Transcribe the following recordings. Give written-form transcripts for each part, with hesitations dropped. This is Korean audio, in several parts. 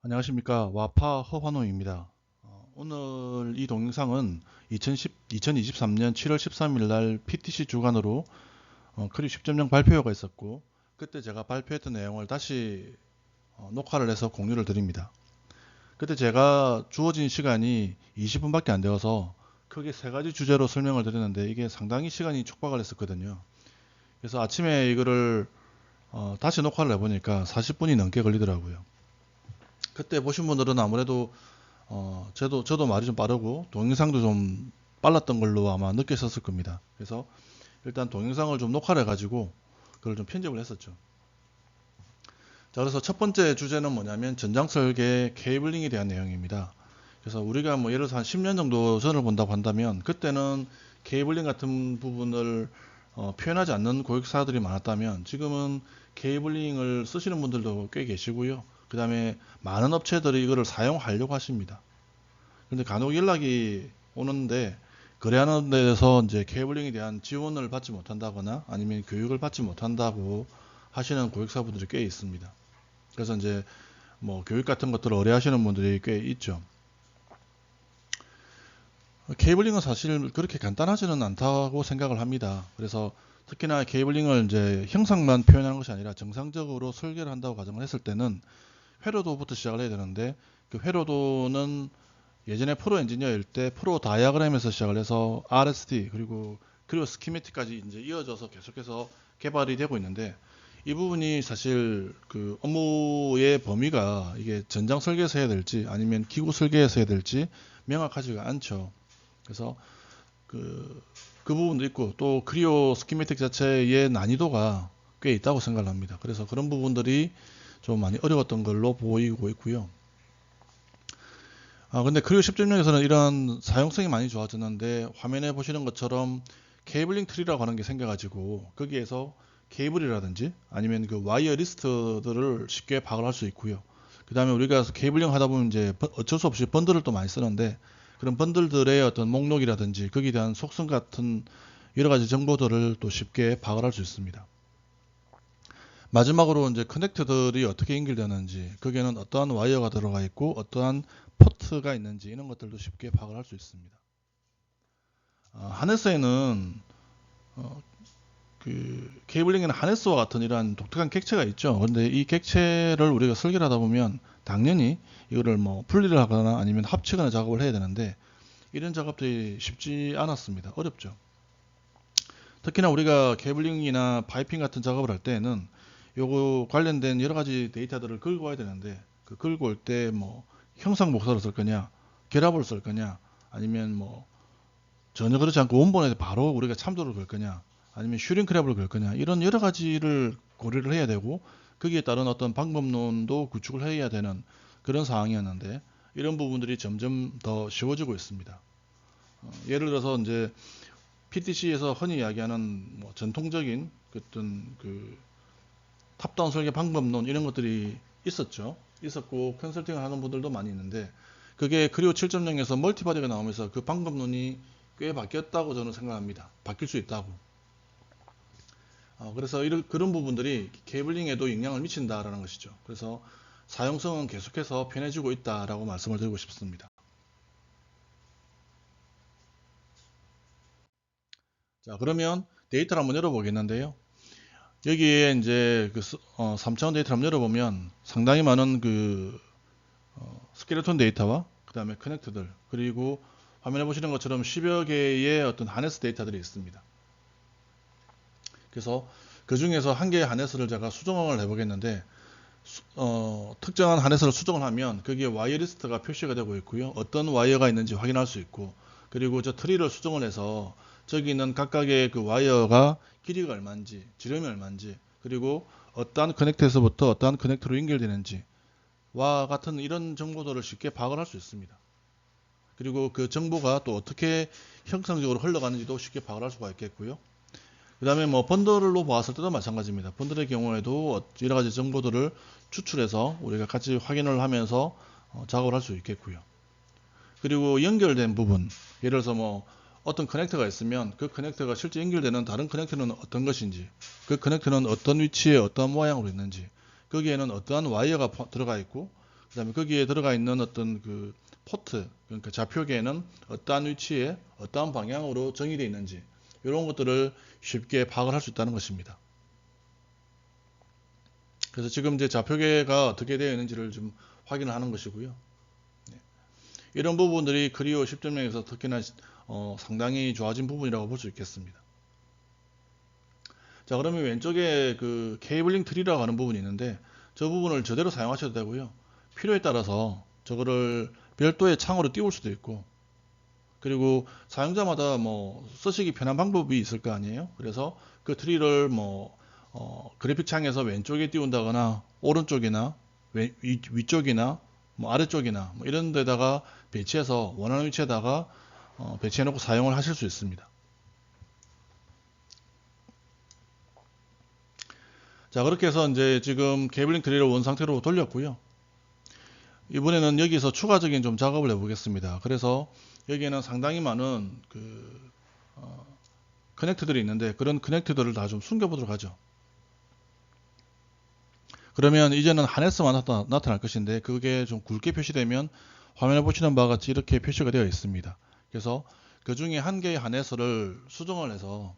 안녕하십니까. 와파 허환호입니다. 오늘 이 동영상은 2023년 7월 13일 날 PTC 주간으로 크리오 10.0 발표회가 있었고, 그때 제가 발표했던 내용을 다시 녹화를 해서 공유를 드립니다. 그때 제가 주어진 시간이 20분밖에 안 되어서 크게 세 가지 주제로 설명을 드렸는데, 이게 상당히 시간이 촉박을 했었거든요. 그래서 아침에 이거를 다시 녹화를 해보니까 40분이 넘게 걸리더라고요. 그때 보신 분들은 아무래도 저도 말이 좀 빠르고 동영상도 좀 빨랐던 걸로 아마 느끼셨을 겁니다. 그래서 일단 동영상을 좀 녹화를 해가지고 그걸 좀 편집을 했었죠. 자, 그래서 첫 번째 주제는 뭐냐면 전장 설계 케이블링에 대한 내용입니다. 그래서 우리가 뭐 예를 들어서 한 10년 정도 전을 본다고 한다면, 그때는 케이블링 같은 부분을 표현하지 않는 고객사들이 많았다면, 지금은 케이블링을 쓰시는 분들도 꽤 계시고요. 그 다음에 많은 업체들이 이거를 사용하려고 하십니다. 근데 간혹 연락이 오는데, 거래하는 데서 이제 케이블링에 대한 지원을 받지 못한다거나 아니면 교육을 받지 못한다고 하시는 고객사분들이 꽤 있습니다. 그래서 이제 뭐 교육 같은 것들을 의뢰하시는 분들이 꽤 있죠. 케이블링은 사실 그렇게 간단하지는 않다고 생각을 합니다. 그래서 특히나 케이블링을 이제 형상만 표현하는 것이 아니라 정상적으로 설계를 한다고 가정을 했을 때는 회로도부터 시작을 해야 되는데, 그 회로도는 예전에 프로 엔지니어일 때 프로 다이아그램에서 시작을 해서 RST 그리고 스키매틱까지 이제 이어져서 계속해서 개발이 되고 있는데, 이 부분이 사실 그 업무의 범위가 이게 전장 설계에서 해야 될지 아니면 기구 설계에서 해야 될지 명확하지가 않죠. 그래서 그 부분도 있고, 또 크리오 스키매틱 자체의 난이도가 꽤 있다고 생각을 합니다. 그래서 그런 부분들이 좀 많이 어려웠던 걸로 보이고 있고요. 근데 크리오 10.0에서는 이런 사용성이 많이 좋아졌는데, 화면에 보시는 것처럼 케이블링 트리라고 하는 게 생겨가지고 거기에서 케이블이라든지 아니면 그 와이어 리스트들을 쉽게 파악을 할 수 있고요. 그 다음에 우리가 케이블링 하다 보면 이제 어쩔 수 없이 번들을 또 많이 쓰는데, 그런 번들들의 어떤 목록이라든지 거기에 대한 속성 같은 여러 가지 정보들을 또 쉽게 파악을 할 수 있습니다. 마지막으로 이제 커넥터들이 어떻게 연결되는지, 거기에는 어떠한 와이어가 들어가 있고 어떠한 포트가 있는지, 이런 것들도 쉽게 파악을 할 수 있습니다. 하네스에는 어, 그 케이블링에는 하네스와 같은 이러한 독특한 객체가 있죠. 그런데 이 객체를 우리가 설계를 하다 보면 당연히 이거를 뭐 분리를 하거나 아니면 합치거나 작업을 해야 되는데, 이런 작업들이 쉽지 않았습니다. 어렵죠. 특히나 우리가 케이블링이나 파이핑 같은 작업을 할 때에는 요거 관련된 여러 가지 데이터들을 긁고 와야 되는데, 그 긁고 올 때 뭐 형상 목사를 쓸 거냐, 결합을 쓸 거냐, 아니면 뭐 전혀 그렇지 않고 원본에 바로 우리가 참조를 걸 거냐, 아니면 슈링크랩을 걸 거냐, 이런 여러 가지를 고려를 해야 되고, 거기에 따른 어떤 방법론도 구축을 해야 되는 그런 상황이었는데, 이런 부분들이 점점 더 쉬워지고 있습니다. 예를 들어서 이제 PTC에서 흔히 이야기하는 뭐 전통적인 어떤 그 탑다운 설계 방법론, 이런 것들이 있었죠. 있었고 컨설팅을 하는 분들도 많이 있는데, 그게 크리오 7.0에서 멀티바디가 나오면서 그 방법론이 꽤 바뀌었다고 저는 생각합니다. 바뀔 수 있다고. 그래서 그런 부분들이 케이블링에도 영향을 미친다라는 것이죠. 그래서 사용성은 계속해서 편해지고 있다라고 말씀을 드리고 싶습니다. 자, 그러면 데이터를 한번 열어보겠는데요. 여기에 이제 그 3차원 데이터를 한번 열어보면 상당히 많은 그 스켈레톤 데이터와 그 다음에 커넥터들, 그리고 화면에 보시는 것처럼 10여 개의 어떤 하네스 데이터들이 있습니다. 그래서 그 중에서 한 개의 하네스를 제가 수정을 해보겠는데, 특정한 하네스를 수정을 하면 거기에 와이어 리스트가 표시가 되고 있고요. 어떤 와이어가 있는지 확인할 수 있고, 그리고 저 트리를 수정을 해서 저기 있는 각각의 그 와이어가 길이가 얼마인지, 지름이 얼마인지, 그리고 어떠한 커넥터에서부터 어떠한 커넥터로 연결되는지 와 같은 이런 정보들을 쉽게 파악을 할 수 있습니다. 그리고 그 정보가 또 어떻게 형상적으로 흘러가는지도 쉽게 파악을 할 수가 있겠고요. 그 다음에 뭐 번들로 보았을 때도 마찬가지입니다. 번들의 경우에도 여러 가지 정보들을 추출해서 우리가 같이 확인을 하면서 작업을 할 수 있겠고요. 그리고 연결된 부분, 예를 들어서 뭐 어떤 커넥터가 있으면 그 커넥터가 실제 연결되는 다른 커넥터는 어떤 것인지, 그 커넥터는 어떤 위치에 어떤 모양으로 있는지, 거기에는 어떠한 와이어가 들어가 있고, 그다음에 거기에 들어가 있는 어떤 그 포트, 그러니까 좌표계는 어떠한 위치에 어떠한 방향으로 정의되어 있는지 이런 것들을 쉽게 파악을 할 수 있다는 것입니다. 그래서 지금 이제 좌표계가 어떻게 되어 있는지를 좀 확인을 하는 것이고요. 이런 부분들이 크리오 10.0에서 특히나 상당히 좋아진 부분이라고 볼 수 있겠습니다. 자, 그러면 왼쪽에 그 케이블링 트리라고 하는 부분이 있는데 저 부분을 저대로 사용하셔도 되고요. 필요에 따라서 저거를 별도의 창으로 띄울 수도 있고, 그리고 사용자마다 뭐 쓰시기 편한 방법이 있을 거 아니에요. 그래서 그 트리를 뭐 그래픽 창에서 왼쪽에 띄운다거나 오른쪽이나 위쪽이나 뭐 아래쪽이나 뭐 이런 데다가 배치해서 원하는 위치에다가 배치해 놓고 사용을 하실 수 있습니다. 자, 그렇게 해서 이제 지금 케이블링 트리를 원 상태로 돌렸고요. 이번에는 여기서 추가적인 좀 작업을 해보겠습니다. 그래서 여기에는 상당히 많은 그 커넥트들이 있는데 그런 커넥트들을 다 좀 숨겨보도록 하죠. 그러면 이제는 하네스만 나타날 것인데 그게 좀 굵게 표시되면 화면에 보시는 바와 같이 이렇게 표시가 되어 있습니다. 그래서 그 중에 한 개의 하네스를 수정을 해서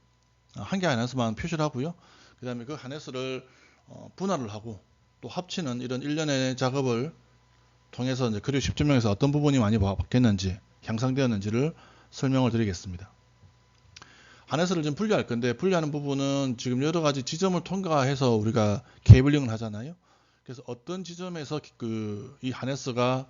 한 개의 하네스만 표시를 하고요. 그 다음에 그 하네스를 분할을 하고 또 합치는 이런 일련의 작업을 통해서 이제 크리오 10.0에서 어떤 부분이 많이 바뀌었는지 향상되었는지를 설명을 드리겠습니다. 하네스를 좀 분리할 건데 분리하는 부분은 지금 여러 가지 지점을 통과해서 우리가 케이블링을 하잖아요. 그래서 어떤 지점에서 이 하네스가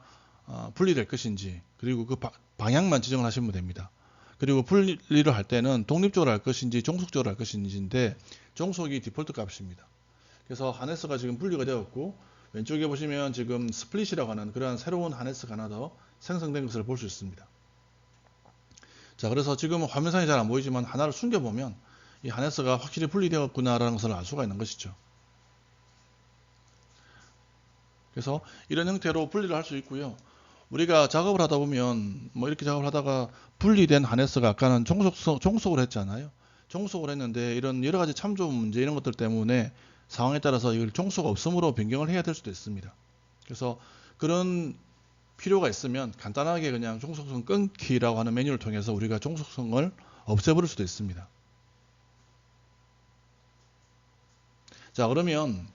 분리될 것인지 그리고 그 방향만 지정을 하시면 됩니다. 그리고 분리를 할 때는 독립적으로 할 것인지 종속적으로 할 것인지인데 종속이 디폴트 값입니다. 그래서 하네스가 지금 분리가 되었고 왼쪽에 보시면 지금 스플릿이라고 하는 그러한 새로운 하네스가 하나 더 생성된 것을 볼 수 있습니다. 자, 그래서 지금 화면상에 잘 안 보이지만 하나를 숨겨보면 이 하네스가 확실히 분리되었구나라는 것을 알 수가 있는 것이죠. 그래서 이런 형태로 분리를 할 수 있고요. 우리가 작업을 하다 보면 뭐 이렇게 작업을 하다가 분리된 하네스가 아까는 종속을 했잖아요. 종속을 했는데 이런 여러 가지 참조 문제 이런 것들 때문에 상황에 따라서 이걸 종속 없음으로 변경을 해야 될 수도 있습니다. 그래서 그런 필요가 있으면 간단하게 그냥 종속성 끊기라고 하는 메뉴를 통해서 우리가 종속성을 없애버릴 수도 있습니다. 자, 그러면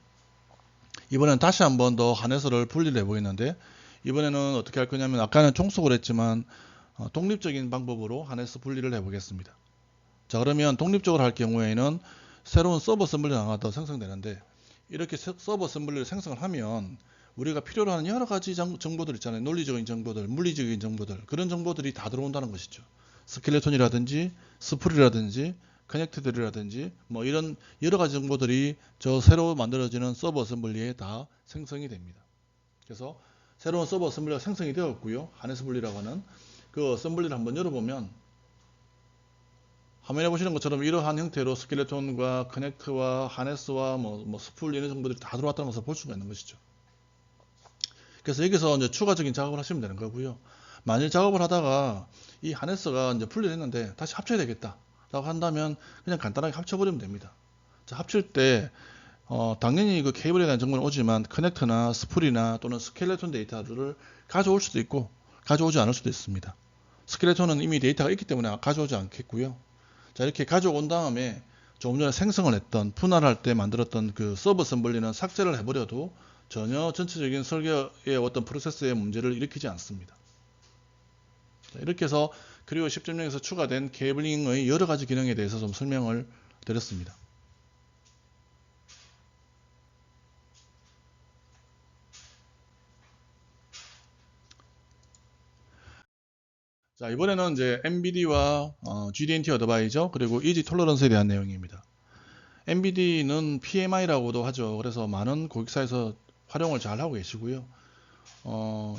이번엔 다시 한 번 더 하네스를 분리를 해보겠는데 이번에는 어떻게 할 거냐면 아까는 종속을 했지만 독립적인 방법으로 하네스 분리를 해보겠습니다. 자, 그러면 독립적으로 할 경우에는 새로운 서버 어셈블리가 하나 더 생성되는데 이렇게 서버 어셈블리를 생성을 하면 우리가 필요로 하는 여러 가지 정보들 있잖아요. 논리적인 정보들, 물리적인 정보들, 그런 정보들이 다 들어온다는 것이죠. 스켈레톤이라든지 스풀이라든지 커넥트들이라든지 뭐 이런 여러 가지 정보들이 저 새로 만들어지는 서버 어셈블리에 다 생성이 됩니다. 그래서 새로운 서버 어셈블리가 생성이 되었고요. 하네스 분리라고 하는 그 어셈블리를 한번 열어보면 화면에 보시는 것처럼 이러한 형태로 스켈레톤과 커넥트와 하네스와 뭐 스풀 이런 정보들이 다 들어왔다는 것을 볼 수가 있는 것이죠. 그래서 여기서 이제 추가적인 작업을 하시면 되는 거고요. 만일 작업을 하다가 이 하네스가 이제 분리됐는데 다시 합쳐야 되겠다 라고 한다면 그냥 간단하게 합쳐버리면 됩니다. 자, 합칠 때 당연히 그 케이블에 대한 정보는 오지만 커넥터나 스풀이나 또는 스켈레톤 데이터를 가져올 수도 있고 가져오지 않을 수도 있습니다. 스켈레톤은 이미 데이터가 있기 때문에 가져오지 않겠고요. 자, 이렇게 가져온 다음에 조금 전에 생성을 했던 분할할 때 만들었던 그 서브 어셈블리는 삭제를 해버려도 전혀 전체적인 설계의 어떤 프로세스의 문제를 일으키지 않습니다. 자, 이렇게 해서 크리오 10.0에서 추가된 케이블링의 여러 가지 기능에 대해서 좀 설명을 드렸습니다. 자, 이번에는 이제 MBD와 GD&T 어드바이저 그리고 이지 톨러런스에 대한 내용입니다. MBD는 PMI라고도 하죠. 그래서 많은 고객사에서 활용을 잘 하고 계시고요.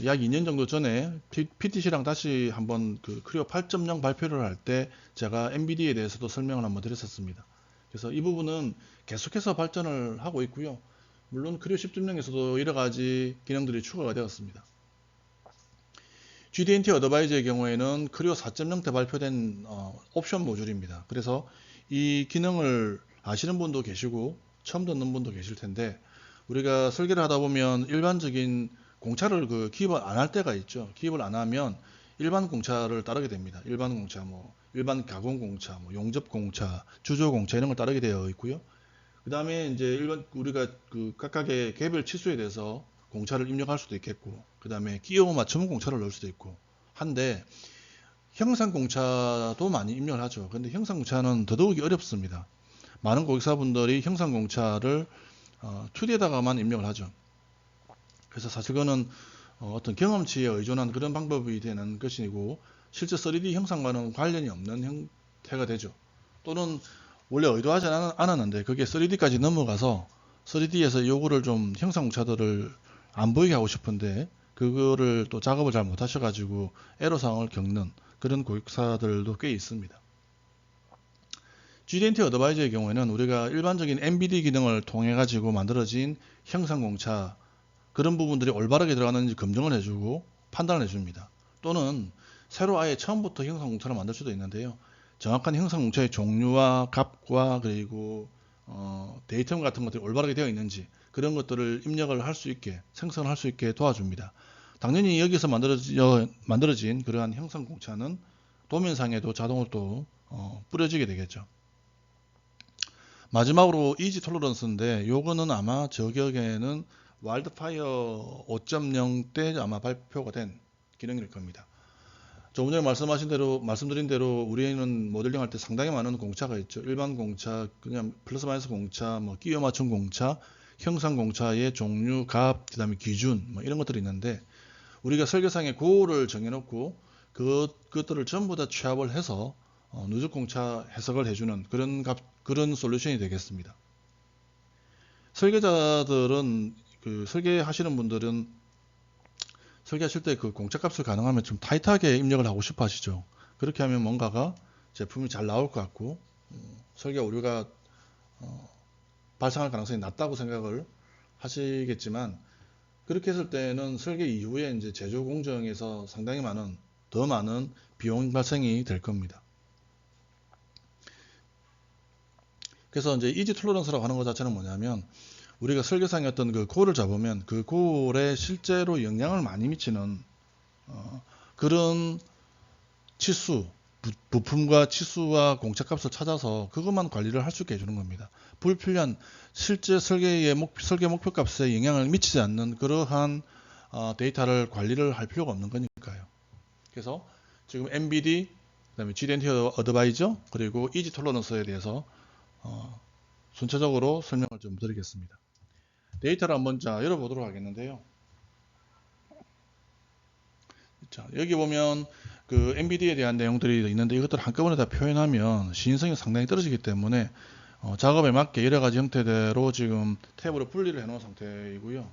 약 2년 정도 전에 PTC랑 다시 한번 그 크리오 8.0 발표를 할 때 제가 MBD에 대해서도 설명을 한번 드렸었습니다. 그래서 이 부분은 계속해서 발전을 하고 있고요. 물론 크리오 10.0에서도 여러 가지 기능들이 추가가 되었습니다. GD&T 어드바이저의 경우에는 크리오 4.0 때 발표된 옵션 모듈입니다. 그래서 이 기능을 아시는 분도 계시고 처음 듣는 분도 계실 텐데 우리가 설계를 하다 보면 일반적인 공차를 그 기입을 안 할 때가 있죠. 기입을 안 하면 일반 공차를 따르게 됩니다. 일반 공차, 뭐 일반 가공 공차, 뭐 용접 공차, 주조 공차 이런 걸 따르게 되어 있고요. 그 다음에 이제 일반 우리가 그 각각의 개별 치수에 대해서 공차를 입력할 수도 있겠고, 그 다음에 끼워 맞춤 공차를 넣을 수도 있고 한데, 형상 공차도 많이 입력을 하죠. 근데 형상 공차는 더더욱이 어렵습니다. 많은 고객사분들이 형상 공차를 2D에다가만 입력을 하죠. 그래서 사실 그거는 어떤 경험치에 의존한 그런 방법이 되는 것이고, 실제 3D 형상과는 관련이 없는 형태가 되죠. 또는 원래 의도하지 않았는데 그게 3D까지 넘어가서 3D에서 요거를 좀 형상 공차들을 안 보이게 하고 싶은데 그거를 또 작업을 잘 못하셔가지고 애로사항을 겪는 그런 고객사들도 꽤 있습니다. GD&T 어드바이저의 경우에는 우리가 일반적인 MBD 기능을 통해 가지고 만들어진 형상 공차, 그런 부분들이 올바르게 들어가는지 검증을 해주고 판단을 해줍니다. 또는 새로 아예 처음부터 형상 공차를 만들 수도 있는데요. 정확한 형상 공차의 종류와 값과 그리고 데이터 같은 것들이 올바르게 되어 있는지 그런 것들을 입력을 할 수 있게, 생성을 할 수 있게 도와줍니다. 당연히 여기서 만들어진 그러한 형상 공차는 도면상에도 자동으로 또 뿌려지게 되겠죠. 마지막으로 이지 톨러런스인데 요거는 아마 저 기억에는 와일드파이어 5.0 때 아마 발표가 된 기능일 겁니다. 조금 전에 말씀드린 대로 우리는 모델링 할 때 상당히 많은 공차가 있죠. 일반 공차, 그냥 플러스 마이너스 공차, 뭐 끼워 맞춘 공차, 형상 공차의 종류, 값, 그다음에 기준 뭐 이런 것들이 있는데, 우리가 설계상에 그거를 정해놓고 그것들을 전부 다 취합을 해서 누적 공차 해석을 해주는 그런 솔루션이 되겠습니다. 설계자들은 설계하시는 분들은 설계하실 때 그 공차 값을 가능하면 좀 타이트하게 입력을 하고 싶어 하시죠. 그렇게 하면 뭔가가 제품이 잘 나올 것 같고 설계 오류가 발생할 가능성이 낮다고 생각을 하시겠지만, 그렇게 했을 때는 설계 이후에 이제 제조 공정에서 상당히 더 많은 비용 발생이 될 겁니다. 그래서 이제 이지 톨러런스라고 하는 것 자체는 뭐냐면, 우리가 설계상의 어떤 그 골을 잡으면 그 골에 실제로 영향을 많이 미치는 그런 치수, 부품과 치수와 공차값을 찾아서 그것만 관리를 할 수 있게 해주는 겁니다. 불필요한 실제 설계 목표값에 영향을 미치지 않는 그러한 데이터를 관리를 할 필요가 없는 거니까요. 그래서 지금 MBD, 그다음에 GD&T 어드바이저, 그리고 이지 톨러런스에 대해서 순차적으로 설명을 좀 드리겠습니다. 데이터를 한번 열어보도록 하겠는데요. 자, 여기 보면 그 MBD에 대한 내용들이 있는데 이것들을 한꺼번에 다 표현하면 시인성이 상당히 떨어지기 때문에 작업에 맞게 여러 가지 형태대로 지금 탭으로 분리를 해 놓은 상태이고요.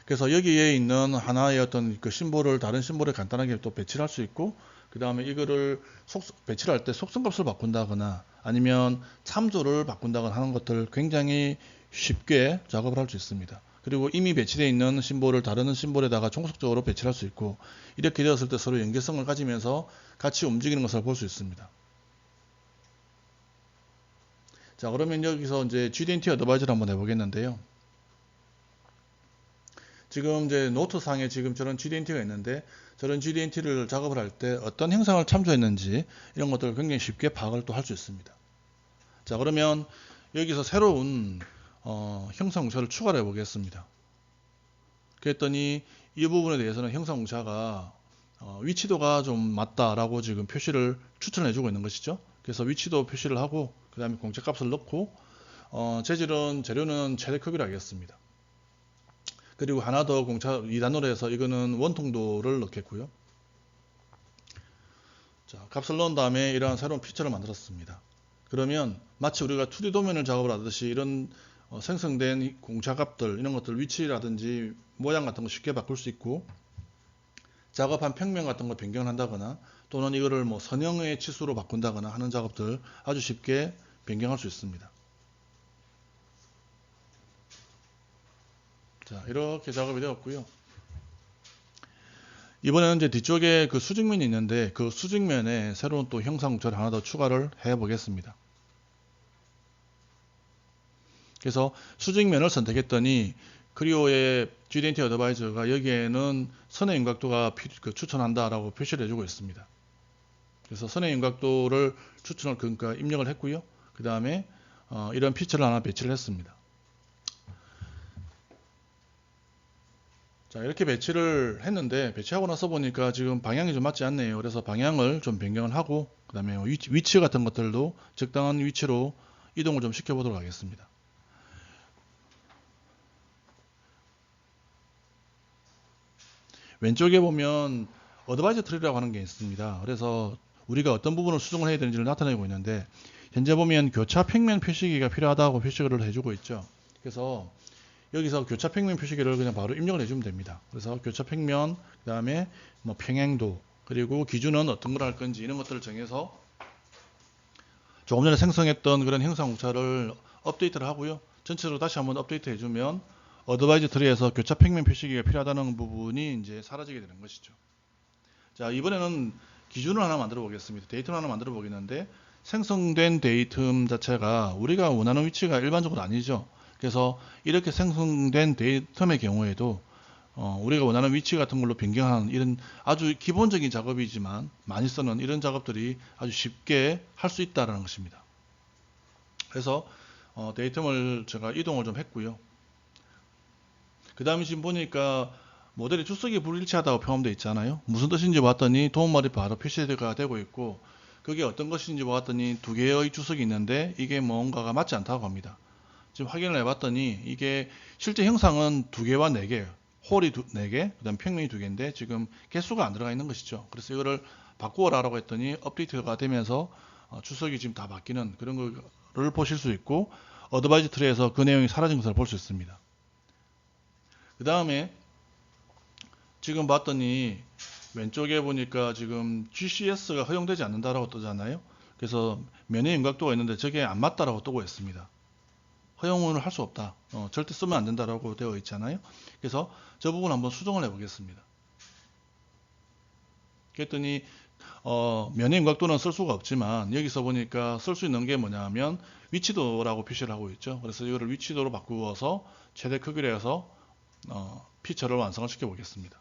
그래서 여기에 있는 하나의 어떤 그 심볼을 다른 심볼에 간단하게 또 배치를 할 수 있고, 그 다음에 이거를 배치를 할 때 속성값을 바꾼다거나 아니면 참조를 바꾼다거나 하는 것들 굉장히 쉽게 작업을 할 수 있습니다. 그리고 이미 배치되어 있는 심볼을 다른 심볼에다가 종속적으로 배치할 수 있고, 이렇게 되었을 때 서로 연계성을 가지면서 같이 움직이는 것을 볼 수 있습니다. 자, 그러면 여기서 이제 GD&T 어드바이저를 한번 해보겠는데요. 지금 이제 노트상에 지금 저런 GD&T가 있는데, 저런 GD&T를 작업을 할 때 어떤 형상을 참조했는지 이런 것들을 굉장히 쉽게 파악을 또 할 수 있습니다. 자, 그러면 여기서 새로운 형상 공차를 추가를 해 보겠습니다. 그랬더니 이 부분에 대해서는 형상 공차가 위치도가 좀 맞다라고 지금 표시를 추천해 주고 있는 것이죠. 그래서 위치도 표시를 하고 그 다음에 공차 값을 넣고 재료는 최대 크기로 하겠습니다. 그리고 하나 더 공차 2단으로 해서 이거는 원통도를 넣겠고요. 자, 값을 넣은 다음에 이러한 새로운 피처를 만들었습니다. 그러면 마치 우리가 2D 도면을 작업을 하듯이 이런 생성된 공차 값들, 이런 것들 위치라든지 모양 같은 거 쉽게 바꿀 수 있고, 작업한 평면 같은 거 변경을 한다거나 또는 이거를 뭐 선형의 치수로 바꾼다거나 하는 작업들 아주 쉽게 변경할 수 있습니다. 자, 이렇게 작업이 되었고요. 이번에는 이제 뒤쪽에 그 수직면이 있는데 그 수직면에 새로운 또 형상 공차를 하나 더 추가를 해 보겠습니다. 그래서 수직면을 선택했더니 크리오의 GDNT 어드바이저가 여기에는 선의 윤곽도가 추천한다라고 표시를 해주고 있습니다. 그래서 선의 윤곽도를 추천을 그러니까 입력을 했고요. 그 다음에 이런 피처를 하나 배치를 했습니다. 자, 이렇게 배치를 했는데 배치하고 나서 보니까 지금 방향이 좀 맞지 않네요. 그래서 방향을 좀 변경을 하고 그 다음에 위치 같은 것들도 적당한 위치로 이동을 좀 시켜보도록 하겠습니다. 왼쪽에 보면 어드바이저 트리라고 하는 게 있습니다. 그래서 우리가 어떤 부분을 수정을 해야 되는지를 나타내고 있는데 현재 보면 교차 평면 표시기가 필요하다고 표시를 해주고 있죠. 그래서 여기서 교차 평면 표시기를 그냥 바로 입력을 해주면 됩니다. 그래서 교차 평면, 그 다음에 뭐 평행도, 그리고 기준은 어떤 걸 할 건지 이런 것들을 정해서 조금 전에 생성했던 그런 형상 공차를 업데이트를 하고요. 전체적으로 다시 한번 업데이트 해주면 어드바이저 트리에서 교차 평면 표시기가 필요하다는 부분이 이제 사라지게 되는 것이죠. 자, 이번에는 기준을 하나 만들어 보겠습니다. 데이터를 하나 만들어 보겠는데 생성된 데이텀 자체가 우리가 원하는 위치가 일반적으로 아니죠. 그래서 이렇게 생성된 데이텀의 경우에도 우리가 원하는 위치 같은 걸로 변경하는 이런 아주 기본적인 작업이지만 많이 쓰는 이런 작업들이 아주 쉽게 할 수 있다는 것입니다. 그래서 데이텀을 제가 이동을 좀 했고요. 그 다음에 지금 보니까 모델이 주석이 불일치하다고 표현되어 있잖아요. 무슨 뜻인지 봤더니 도움말이 바로 표시가 되고 있고 그게 어떤 것인지 봤더니 두 개의 주석이 있는데 이게 뭔가가 맞지 않다고 합니다. 지금 확인을 해봤더니 이게 실제 형상은 2개와 4개, 홀이 4개, 그 다음 평면이 2개인데 지금 개수가 안 들어가 있는 것이죠. 그래서 이거를 바꾸어라라고 했더니 업데이트가 되면서 주석이 지금 다 바뀌는 그런 거를 보실 수 있고 어드바이저 트리에서 그 내용이 사라진 것을 볼 수 있습니다. 그 다음에 지금 봤더니 왼쪽에 보니까 지금 GCS가 허용되지 않는다라고 뜨잖아요. 그래서 면의 윤곽도가 있는데 저게 안 맞다라고 뜨고 있습니다. 허용을 할 수 없다. 절대 쓰면 안 된다라고 되어 있잖아요. 그래서 저 부분 한번 수정을 해 보겠습니다. 그랬더니 면의 윤곽도는 쓸 수가 없지만 여기서 보니까 쓸 수 있는 게 뭐냐면 위치도라고 표시를 하고 있죠. 그래서 이거를 위치도로 바꾸어서 최대 크기로 해서 피처를 완성을 시켜 보겠습니다.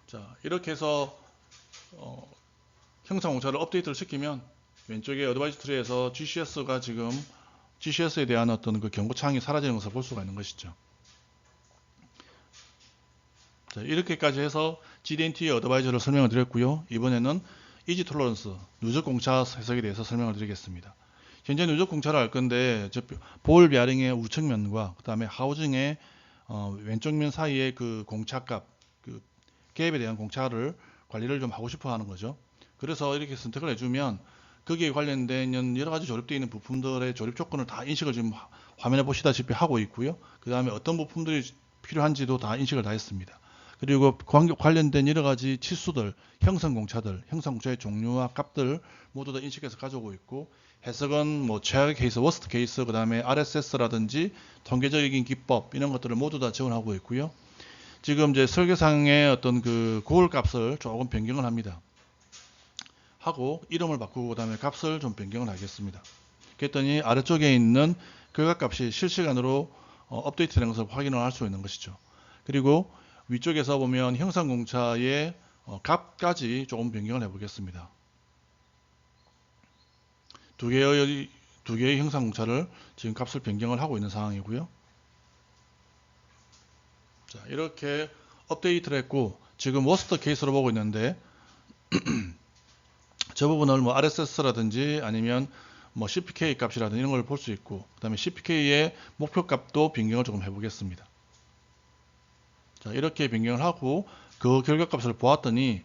자, 이렇게 해서 형상 공차를 업데이트를 시키면 왼쪽에 어드바이저 트리에서 GCS가 지금 GCS에 대한 어떤 그 경고창이 사라지는 것을 볼 수가 있는 것이죠. 자, 이렇게까지 해서 GDNT 어드바이저를 설명을 드렸고요. 이번에는 이지 톨러런스, 누적 공차 해석에 대해서 설명을 드리겠습니다. 현재 누적 공차를 할 건데 볼 베어링의 우측면과 그 다음에 하우징의 왼쪽 면 사이의 그 공차값, 그 갭에 대한 공차를 관리를 좀 하고 싶어 하는 거죠. 그래서 이렇게 선택을 해주면 거기에 관련된 여러 가지 조립되어 있는 부품들의 조립 조건을 다 인식을 지금 화면에 보시다시피 하고 있고요. 그 다음에 어떤 부품들이 필요한지도 다 인식을 다 했습니다. 그리고 관련된 여러 가지 치수들, 형성 공차들, 형성 공차의 종류와 값들 모두 다 인식해서 가져오고 있고 해석은 뭐 최악의 케이스, 워스트 케이스, 그 다음에 RSS라든지 통계적인 기법 이런 것들을 모두 다 지원하고 있고요. 지금 이제 설계상의 어떤 그 고을 값을 조금 변경을 합니다. 하고 이름을 바꾸고 그다음에 값을 좀 변경을 하겠습니다. 그랬더니 아래쪽에 있는 결과값이 실시간으로 업데이트되는 것을 확인을 할 수 있는 것이죠. 그리고 위쪽에서 보면 형상공차의 값까지 조금 변경을 해보겠습니다. 두 개의 형상공차를 지금 값을 변경을 하고 있는 상황이고요. 자, 이렇게 업데이트를 했고 지금 워스트 케이스로 보고 있는데 저 부분을 뭐 RSS라든지 아니면 뭐 CPK 값이라든지 이런 걸 볼 수 있고 그 다음에 CPK의 목표 값도 변경을 조금 해보겠습니다. 자, 이렇게 변경을 하고 그 결과값을 보았더니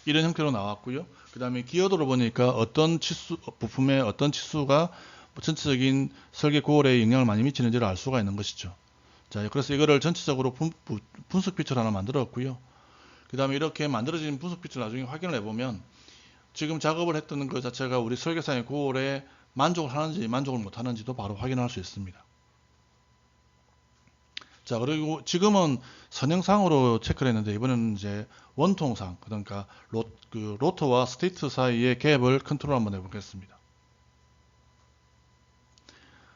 이런 형태로 나왔고요. 그 다음에 기여도를 보니까 어떤 치수, 부품의 어떤 치수가 전체적인 설계 고올에 영향을 많이 미치는지를 알 수가 있는 것이죠. 자, 그래서 이거를 전체적으로 분석 피처를 하나 만들었고요. 그 다음에 이렇게 만들어진 분석 피처를 나중에 확인을 해보면 지금 작업을 했던 것 자체가 우리 설계상의 고올에 만족을 하는지 만족을 못하는지도 바로 확인할 수 있습니다. 자, 그리고 지금은 선형상으로 체크를 했는데 이번에는 이제 원통상, 그러니까 로터와 스테이트 사이의 갭을 컨트롤 한번 해보겠습니다.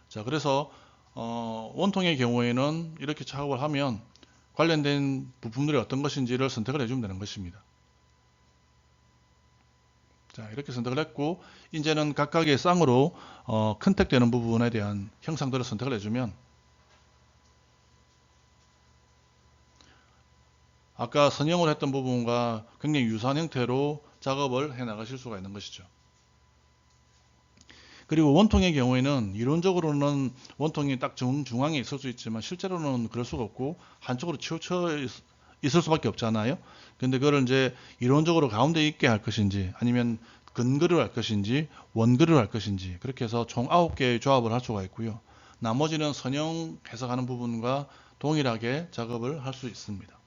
자, 그래서 원통의 경우에는 이렇게 작업을 하면 관련된 부품들이 어떤 것인지를 선택을 해주면 되는 것입니다. 자, 이렇게 선택을 했고, 이제는 각각의 쌍으로 컨택되는 부분에 대한 형상들을 선택을 해주면, 아까 선형을 했던 부분과 굉장히 유사한 형태로 작업을 해 나가실 수가 있는 것이죠. 그리고 원통의 경우에는 이론적으로는 원통이 딱 중앙에 있을 수 있지만 실제로는 그럴 수가 없고 한쪽으로 치우쳐 있을 수밖에 없잖아요. 근데 그걸 이제 이론적으로 가운데 있게 할 것인지 아니면 근거를 할 것인지 원거를 할 것인지 그렇게 해서 총 9개의 조합을 할 수가 있고요. 나머지는 선형 해석하는 부분과 동일하게 작업을 할 수 있습니다.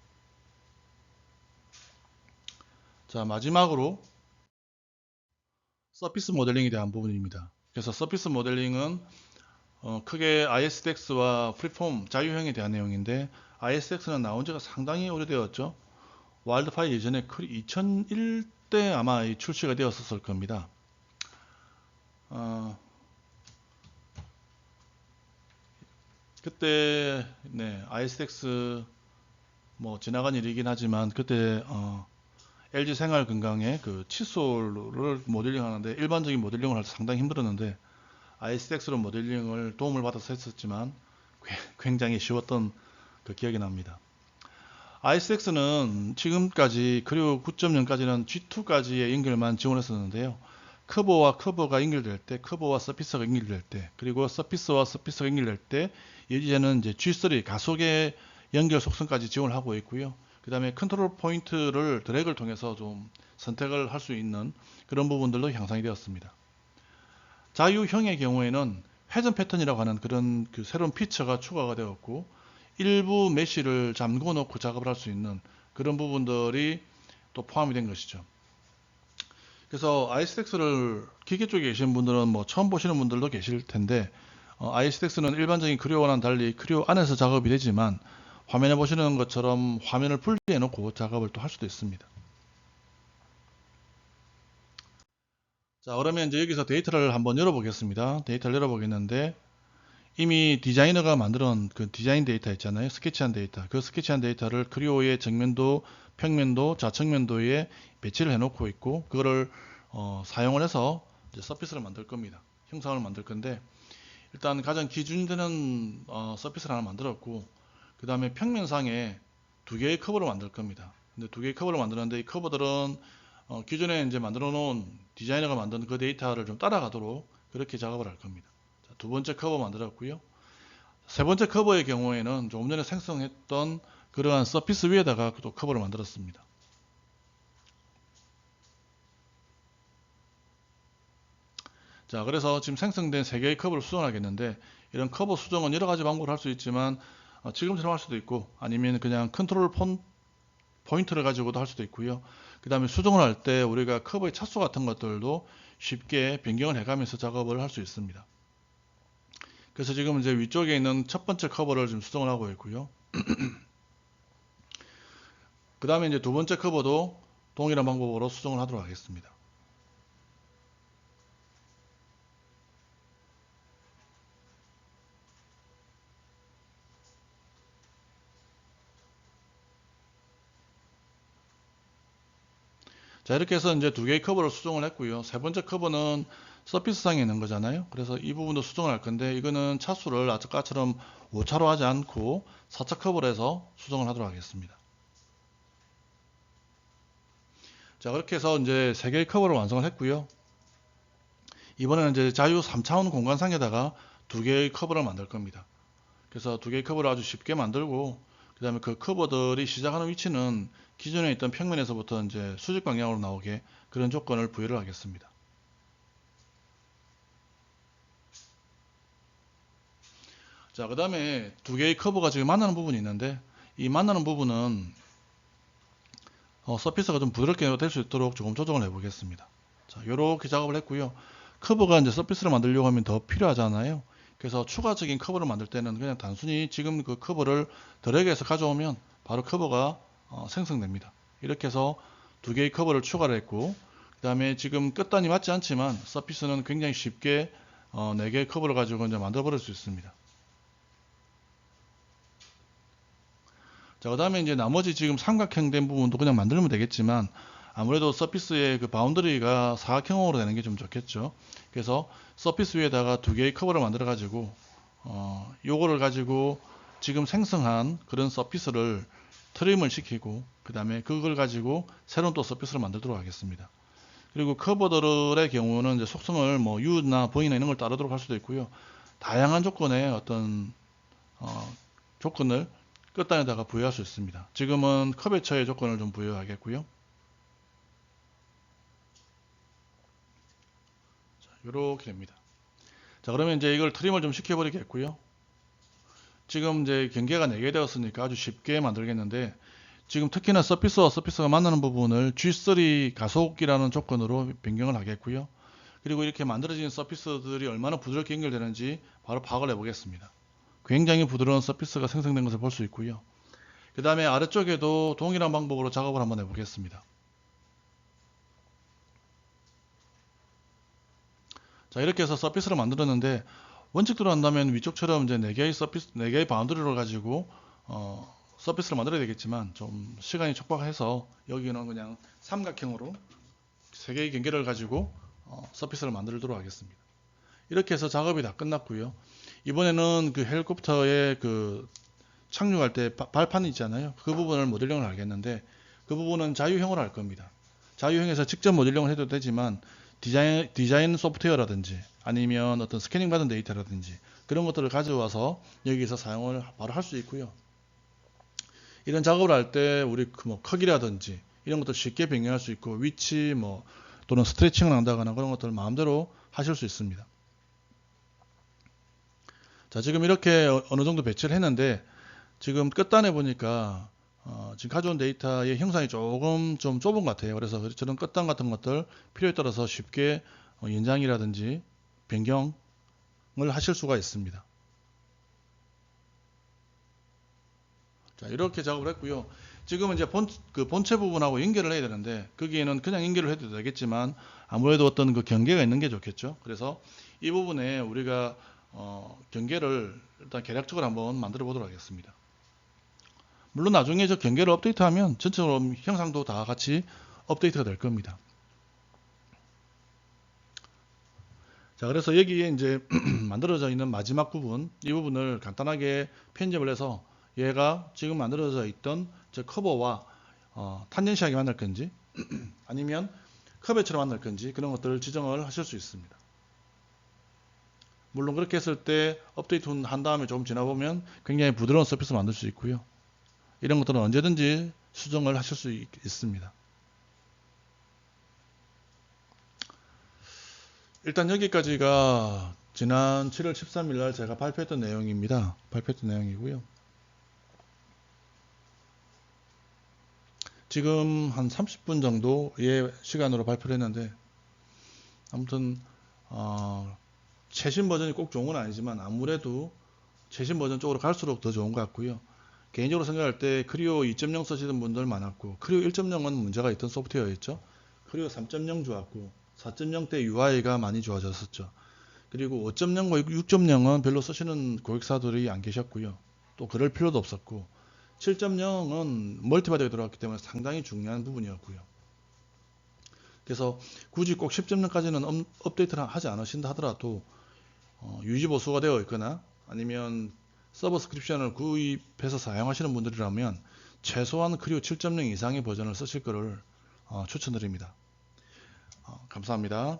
자, 마지막으로 서피스 모델링에 대한 부분입니다. 그래서 서피스 모델링은 크게 ISDX와 프리폼 자유형에 대한 내용인데 ISDX는 나온 지가 상당히 오래되었죠. 와일드파이 예전에 2001대 아마 출시가 되었을 겁니다. 그때 네, ISDX 뭐 지나간 일이긴 하지만 그때 LG 생활 건강의 그 칫솔을 모델링 하는데 일반적인 모델링을 할 때 상당히 힘들었는데 ISDX로 모델링을 도움을 받아서 했었지만 굉장히 쉬웠던 그 기억이 납니다. ISDX는 지금까지 그리고 9.0까지는 G2까지의 연결만 지원했었는데요. 커버와 커버가 연결될 때, 커버와 서피스가 연결될 때, 그리고 서피스와 서피스가 연결될 때, 이제는 이제 G3 가속의 연결 속성까지 지원을 하고 있고요. 그 다음에 컨트롤 포인트를 드래그를 통해서 좀 선택을 할 수 있는 그런 부분들도 향상이 되었습니다. 자유형의 경우에는 회전 패턴이라고 하는 그런 그 새로운 피처가 추가가 되었고 일부 메쉬를 잠궈 놓고 작업을 할 수 있는 그런 부분들이 또 포함이 된 것이죠. 그래서 ISDX를 기계 쪽에 계신 분들은 뭐 처음 보시는 분들도 계실 텐데 ISDX는 일반적인 크리오와는 달리 크리오 안에서 작업이 되지만 화면에 보시는 것처럼 화면을 분리해 놓고 작업을 또 할 수도 있습니다. 자, 그러면 이제 여기서 데이터를 한번 열어보겠습니다. 데이터를 열어보겠는데 이미 디자이너가 만들어놓은 그 디자인 데이터 있잖아요. 스케치한 데이터. 그 스케치한 데이터를 크리오의 정면도, 평면도, 좌측면도에 배치를 해놓고 있고 그거를 사용을 해서 이제 서피스를 만들 겁니다. 형상을 만들 건데 일단 가장 기준되는 서피스를 하나 만들었고 그 다음에 평면상에 두 개의 커버를 만들 겁니다. 근데 두 개의 커버를 만드는데 이 커버들은 기존에 이제 만들어 놓은 디자이너가 만든 그 데이터를 좀 따라가도록 그렇게 작업을 할 겁니다. 자, 두 번째 커버 만들었고요. 세 번째 커버의 경우에는 조금 전에 생성했던 그러한 서피스 위에다가 또 커버를 만들었습니다. 자, 그래서 지금 생성된 세 개의 커버를 수정하겠는데 이런 커버 수정은 여러 가지 방법을 할 수 있지만 지금처럼 할 수도 있고 아니면 그냥 컨트롤 포인트를 가지고도 할 수도 있고요. 그 다음에 수정을 할 때 우리가 커버의 차수 같은 것들도 쉽게 변경을 해가면서 작업을 할 수 있습니다. 그래서 지금 이제 위쪽에 있는 첫 번째 커버를 지금 수정을 하고 있고요. 그 다음에 이제 두 번째 커버도 동일한 방법으로 수정을 하도록 하겠습니다. 자, 이렇게 해서 이제 두 개의 커버를 수정을 했고요. 세 번째 커버는 서피스상에 있는 거잖아요. 그래서 이 부분도 수정을 할 건데 이거는 차수를 아까처럼 5차로 하지 않고 4차 커버로 해서 수정을 하도록 하겠습니다. 자, 그렇게 해서 이제 세 개의 커버를 완성을 했고요. 이번에는 이제 자유 3차원 공간상에다가 두 개의 커버를 만들 겁니다. 그래서 두 개의 커버를 아주 쉽게 만들고 그 다음에 그 커버들이 시작하는 위치는 기존에 있던 평면에서부터 이제 수직 방향으로 나오게 그런 조건을 부여를 하겠습니다. 자, 그 다음에 두 개의 커버가 지금 만나는 부분이 있는데 이 만나는 부분은 서피스가 좀 부드럽게 될 수 있도록 조금 조정을 해 보겠습니다. 자, 이렇게 작업을 했고요. 커버가 이제 서피스를 만들려고 하면 더 필요하잖아요. 그래서 추가적인 커버를 만들 때는 그냥 단순히 지금 그 커버를 드래그해서 가져오면 바로 커버가 생성됩니다. 이렇게 해서 두 개의 커버를 추가를 했고, 그 다음에 지금 끝단이 맞지 않지만 서피스는 굉장히 쉽게 네 개의 커버를 가지고 이제 만들어 버릴 수 있습니다. 자, 그 다음에 이제 나머지 지금 삼각형 된 부분도 그냥 만들면 되겠지만, 아무래도 서피스의 그 바운더리가 사각형으로 되는 게 좀 좋겠죠. 그래서 서피스 위에다가 두 개의 커버를 만들어 가지고 요거를 가지고 지금 생성한 그런 서피스를 트림을 시키고, 그 다음에 그걸 가지고 새로운 또 서피스를 만들도록 하겠습니다. 그리고 커버들의 경우는 이제 속성을 뭐 U나 V나 이런 걸 따르도록 할 수도 있고요. 다양한 조건의 어떤 조건을 끝단에다가 부여할 수 있습니다. 지금은 커베처의 조건을 좀 부여하겠고요. 이렇게 됩니다. 자, 그러면 이제 이걸 트림을 좀 시켜버리겠고요. 지금 이제 경계가 4개 되었으니까 아주 쉽게 만들겠는데, 지금 특히나 서피스와 서피스가 만나는 부분을 G3 가속이라는 조건으로 변경을 하겠고요. 그리고 이렇게 만들어진 서피스들이 얼마나 부드럽게 연결되는지 바로 파악을 해보겠습니다. 굉장히 부드러운 서피스가 생성된 것을 볼 수 있고요. 그 다음에 아래쪽에도 동일한 방법으로 작업을 한번 해보겠습니다. 자, 이렇게 해서 서피스를 만들었는데, 원칙대로 한다면 위쪽처럼 이제 4개의 서피스, 4개의 바운드리를 가지고 서피스를 만들어야 되겠지만 좀 시간이 촉박해서 여기는 그냥 삼각형으로 3개의 경계를 가지고 서피스를 만들도록 하겠습니다. 이렇게 해서 작업이 다 끝났고요. 이번에는 그 헬리콥터의 그 착륙할 때 발판 있잖아요. 그 부분을 모델링을 하겠는데, 그 부분은 자유형으로 할 겁니다. 자유형에서 직접 모델링을 해도 되지만 디자인 소프트웨어라든지 아니면 어떤 스캐닝 받은 데이터라든지 그런 것들을 가져와서 여기서 사용을 바로 할 수 있고요. 이런 작업을 할 때 우리 뭐 크기라든지 이런 것들 쉽게 변경할 수 있고, 위치 뭐 또는 스트레칭을 한다거나 그런 것들을 마음대로 하실 수 있습니다. 자, 지금 이렇게 어느 정도 배치를 했는데, 지금 끝단에 보니까 지금 가져온 데이터의 형상이 조금 좀 좁은 것 같아요. 그래서 저런 끝단 같은 것들 필요에 따라서 쉽게 연장이라든지 변경을 하실 수가 있습니다. 자, 이렇게 작업을 했고요. 지금은 이제 본체 부분하고 연결을 해야 되는데, 거기에는 그냥 연결을 해도 되겠지만 아무래도 어떤 그 경계가 있는 게 좋겠죠. 그래서 이 부분에 우리가 경계를 일단 계략적으로 한번 만들어 보도록 하겠습니다. 물론 나중에 저 경계를 업데이트하면 전체적으로 형상도 다 같이 업데이트가 될 겁니다. 자, 그래서 여기에 이제 만들어져 있는 마지막 부분, 이 부분을 간단하게 편집을 해서 얘가 지금 만들어져 있던 저 커버와 탄젠시하게 만들 건지 아니면 커브처럼 만들 건지 그런 것들을 지정을 하실 수 있습니다. 물론 그렇게 했을 때 업데이트 한 다음에 조금 지나보면 굉장히 부드러운 서피스 만들 수 있고요. 이런 것들은 언제든지 수정을 하실 수 있습니다. 일단 여기까지가 지난 7월 13일 날 제가 발표했던 내용입니다. 발표했던 내용이고요. 지금 한 30분 정도의 시간으로 발표를 했는데, 아무튼 최신 버전이 꼭 좋은 건 아니지만 아무래도 최신 버전 쪽으로 갈수록 더 좋은 것 같고요. 개인적으로 생각할 때 크리오 2.0 쓰시던 분들 많았고, 크리오 1.0은 문제가 있던 소프트웨어였죠. 크리오 3.0 좋았고 4.0 때 UI가 많이 좋아졌었죠. 그리고 5.0과 6.0은 별로 쓰시는 고객사들이 안 계셨고요. 또 그럴 필요도 없었고, 7.0은 멀티바디가 들어갔기 때문에 상당히 중요한 부분이었고요. 그래서 굳이 꼭 10.0까지는 업데이트를 하지 않으신다 하더라도 유지 보수가 되어 있거나 아니면 서브스크립션을 구입해서 사용하시는 분들이라면 최소한 크리오 7.0 이상의 버전을 쓰실 것을 추천드립니다. 감사합니다.